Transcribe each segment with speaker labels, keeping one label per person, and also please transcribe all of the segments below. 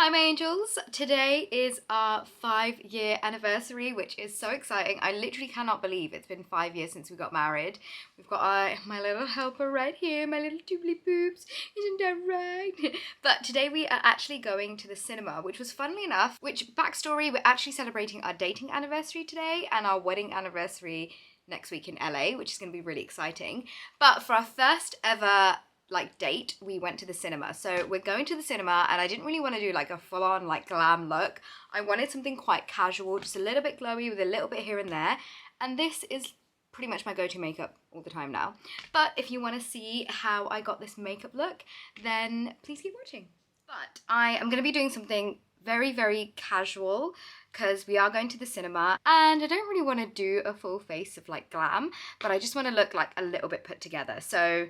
Speaker 1: Hi my angels, today is our 5-year anniversary, which is so exciting. I literally cannot believe it's been 5 years since we got married. We've got my little helper right here, my little doobly boobs, isn't that right? But today we are actually going to the cinema, which was funnily enough, which backstory, we're actually celebrating our dating anniversary today and our wedding anniversary next week in LA, which is going to be really exciting. But for our first ever date, we went to the cinema. So we're going to the cinema and I didn't really want to do like a full-on glam look. I wanted something quite casual, just a little bit glowy with a little bit here and there. And this is pretty much my go-to makeup all the time now. But if you want to see how I got this makeup look, then please keep watching. But I am going to be doing something very, very casual because we are going to the cinema and I don't really want to do a full face of glam, but I just want to look like a little bit put together. So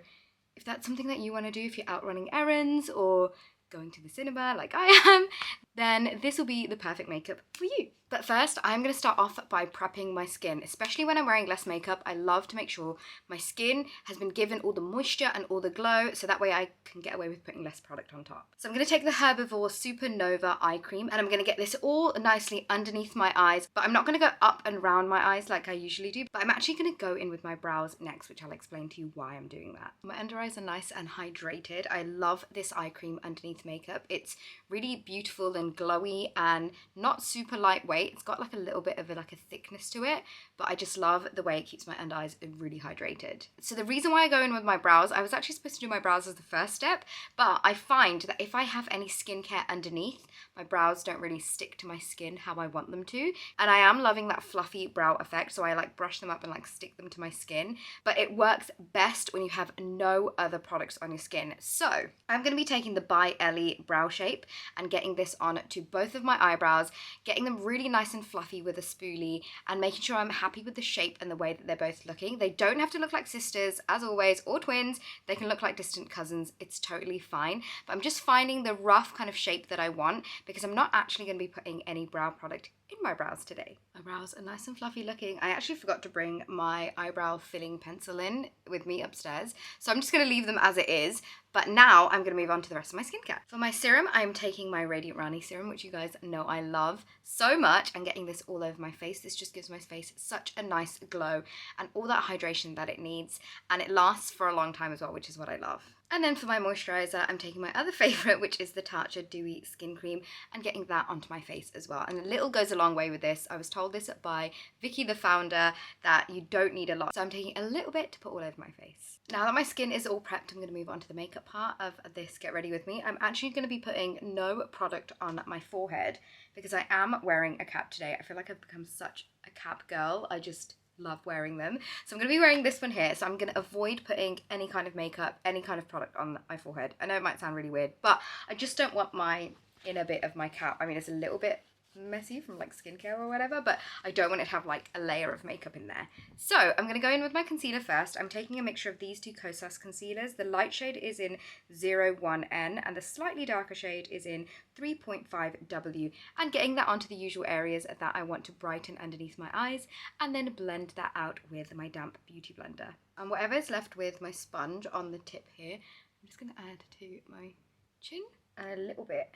Speaker 1: if that's something that you want to do, if you're out running errands or going to the cinema like I am, then this will be the perfect makeup for you. But first, I'm going to start off by prepping my skin. Especially when I'm wearing less makeup, I love to make sure my skin has been given all the moisture and all the glow, so that way I can get away with putting less product on top. So I'm going to take the Herbivore Supernova Eye Cream, and I'm going to get this all nicely underneath my eyes, but I'm not going to go up and round my eyes like I usually do, but I'm actually going to go in with my brows next, which I'll explain to you why I'm doing that. My under eyes are nice and hydrated. I love this eye cream underneath makeup. It's really beautiful and glowy and not super lightweight. It's got a little bit of a thickness to it, but I just love the way it keeps my under eyes really hydrated. So the reason why I go in with my brows, I was actually supposed to do my brows as the first step, but I find that if I have any skincare underneath, my brows don't really stick to my skin how I want them to. And I am loving that fluffy brow effect, so I brush them up and stick them to my skin, but it works best when you have no other products on your skin. So I'm going to be taking the By Ellie brow shape and getting this on to both of my eyebrows, getting them really nice and fluffy with a spoolie and making sure I'm happy with the shape and the way that they're both looking. They don't have to look like sisters, as always, or twins. They can look like distant cousins. It's totally fine. But I'm just finding the rough kind of shape that I want because I'm not actually going to be putting any brow product in my brows today. My brows are nice and fluffy looking. I actually forgot to bring my eyebrow filling pencil in with me upstairs, so I'm just going to leave them as it is. But now I'm going to move on to the rest of my skincare. For my serum, I'm taking my Radiant Rani serum, which you guys know I love so much, and getting this all over my face. This just gives my face such a nice glow and all that hydration that it needs, and it lasts for a long time as well, which is what I love. And then for my moisturizer, I'm taking my other favourite, which is the Tatcha Dewy Skin Cream, and getting that onto my face as well. And a little goes a long way with this. I was told this by Vicky, the founder, that you don't need a lot. So I'm taking a little bit to put all over my face. Now that my skin is all prepped, I'm going to move on to the makeup part of this Get Ready With Me. I'm actually going to be putting no product on my forehead because I am wearing a cap today. I feel like I've become such a cap girl. I just love wearing them. So I'm going to be wearing this one here. So I'm going to avoid putting any kind of makeup, any kind of product on my forehead. I know it might sound really weird, but I just don't want my inner bit of my cap. I mean, it's a little bit messy from skincare or whatever, but I don't want it to have a layer of makeup in there. So I'm going to go in with my concealer first. I'm taking a mixture of these two Kosas concealers. The light shade is in 01N and the slightly darker shade is in 3.5W, and getting that onto the usual areas that I want to brighten underneath my eyes, and then blend that out with my damp beauty blender. And whatever is left with my sponge on the tip here, I'm just going to add to my chin and a little bit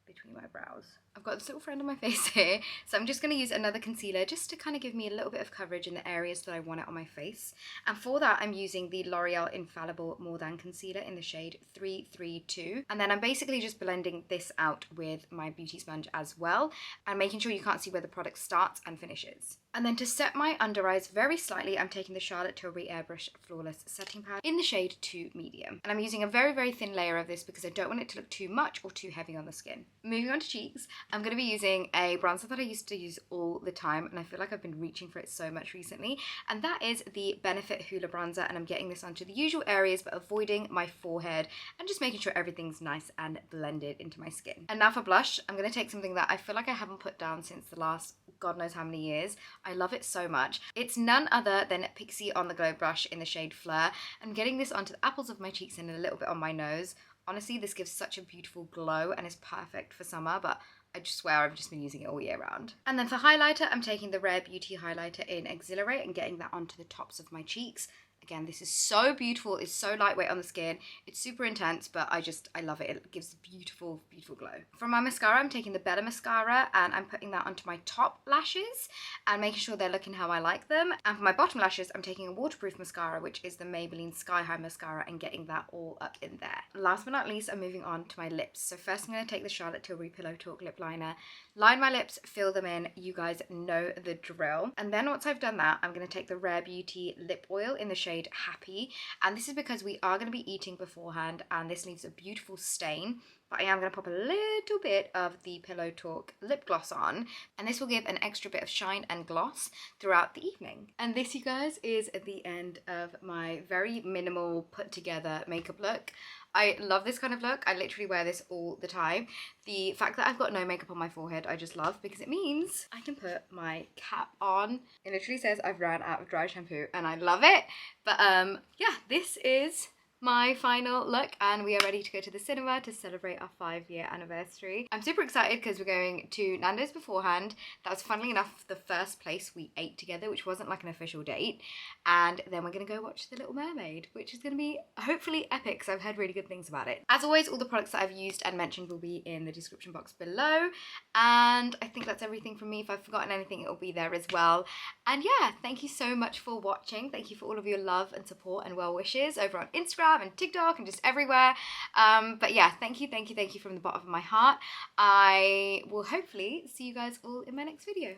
Speaker 1: between my brows. I've got this little friend on my face here, so I'm just going to use another concealer just to kind of give me a little bit of coverage in the areas that I want it on my face. And for that, I'm using the L'Oreal Infallible More Than Concealer in the shade 332. And then I'm basically just blending this out with my beauty sponge as well, and making sure you can't see where the product starts and finishes. And then to set my under eyes very slightly, I'm taking the Charlotte Tilbury Airbrush Flawless Setting Powder in the shade 2 Medium. And I'm using a very, very thin layer of this because I don't want it to look too much or too heavy on the skin. Moving on to cheeks, I'm going to be using a bronzer that I used to use all the time, and I feel like I've been reaching for it so much recently, and that is the Benefit Hoola Bronzer, and I'm getting this onto the usual areas but avoiding my forehead and just making sure everything's nice and blended into my skin. And now for blush, I'm going to take something that I feel like I haven't put down since the last God knows how many years. I love it so much. It's none other than Pixi On The Glow brush in the shade Fleur. I'm getting this onto the apples of my cheeks and a little bit on my nose. Honestly, this gives such a beautiful glow and is perfect for summer, but I just swear I've just been using it all year round. And then for highlighter, I'm taking the Rare Beauty highlighter in Exhilarate and getting that onto the tops of my cheeks. Again, this is so beautiful. It's so lightweight on the skin. It's super intense, but I love it. It gives a beautiful, beautiful glow. For my mascara, I'm taking the Better Mascara and I'm putting that onto my top lashes and making sure they're looking how I like them. And for my bottom lashes, I'm taking a waterproof mascara, which is the Maybelline Sky High Mascara, and getting that all up in there. Last but not least, I'm moving on to my lips. So first I'm going to take the Charlotte Tilbury Pillow Talk lip liner, line my lips, fill them in. You guys know the drill. And then once I've done that, I'm going to take the Rare Beauty lip oil in the shade Happy. And this is because we are going to be eating beforehand and this leaves a beautiful stain. But I am going to pop a little bit of the Pillow Talk lip gloss on, and this will give an extra bit of shine and gloss throughout the evening. And this, you guys, is the end of my very minimal put together makeup look. I love this kind of look. I literally wear this all the time. The fact that I've got no makeup on my forehead, I just love, because it means I can put my cap on. It literally says I've ran out of dry shampoo and I love it. But yeah, this is my final look and we are ready to go to the cinema to celebrate our 5-year anniversary. I'm super excited because we're going to Nando's beforehand. That was, funnily enough, the first place we ate together, which wasn't like an official date. And then we're going to go watch The Little Mermaid, which is going to be hopefully epic because I've heard really good things about it. As always, all the products that I've used and mentioned will be in the description box below. And I think that's everything from me. If I've forgotten anything, it will be there as well. And yeah, thank you so much for watching. Thank you for all of your love and support and well wishes over on Instagram and TikTok and just everywhere. But yeah, thank you from the bottom of my heart. I will hopefully see you guys all in my next video.